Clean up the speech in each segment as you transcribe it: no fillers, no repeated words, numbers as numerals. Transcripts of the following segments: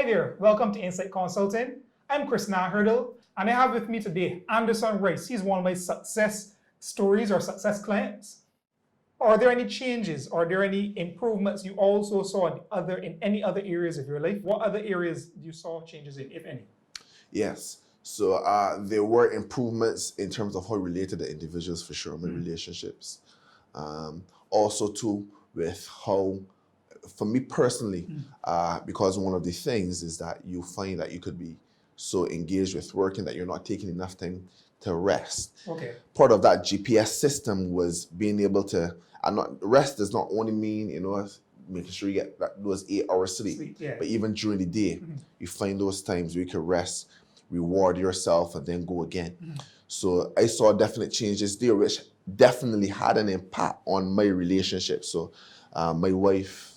Hi there, welcome to Insight Consulting. I'm Chris Hurdle, and I have with me today Anderson Rice. He's one of my success stories or success clients. Are there any changes? Are there any improvements you also saw in any other areas of your life? What other areas you saw changes in, if any? Yes. So there were improvements in terms of how related the individuals for sure, my relationships. Also too with how, for me personally, because one of the things is that you find that you could be so engaged with working that you're not taking enough time to rest. Okay. Part of that GPS system was being able to, rest does not only mean, making sure you get those 8 hours sleep, Yeah. but even during the day, you find those times where you can rest, reward yourself, and then go again. So I saw definite changes there, which definitely had an impact on my relationship. So my wife,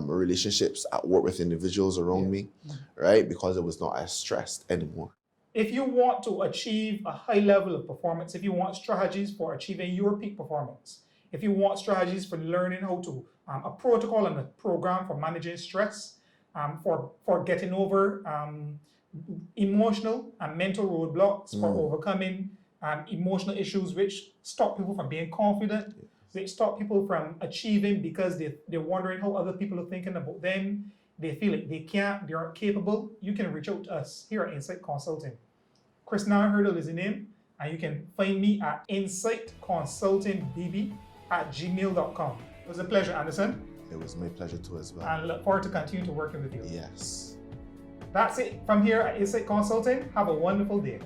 relationships at work with individuals around me, right? Because it was not as stressed anymore. If you want to achieve a high level of performance, if you want strategies for achieving your peak performance, if you want strategies for learning how to, a protocol and a program for managing stress, for getting over emotional and mental roadblocks, for overcoming emotional issues which stop people from being confident, which stop people from achieving because they're wondering how other people are thinking about them. They feel like they aren't capable. You can reach out to us here at Insight Consulting. Chris Hurdle is the name, and you can find me at insightconsultingbb@gmail.com. It was a pleasure, Anderson. It was my pleasure too as well. And I look forward to continue to working with you. Yes. That's it from here at Insight Consulting. Have a wonderful day.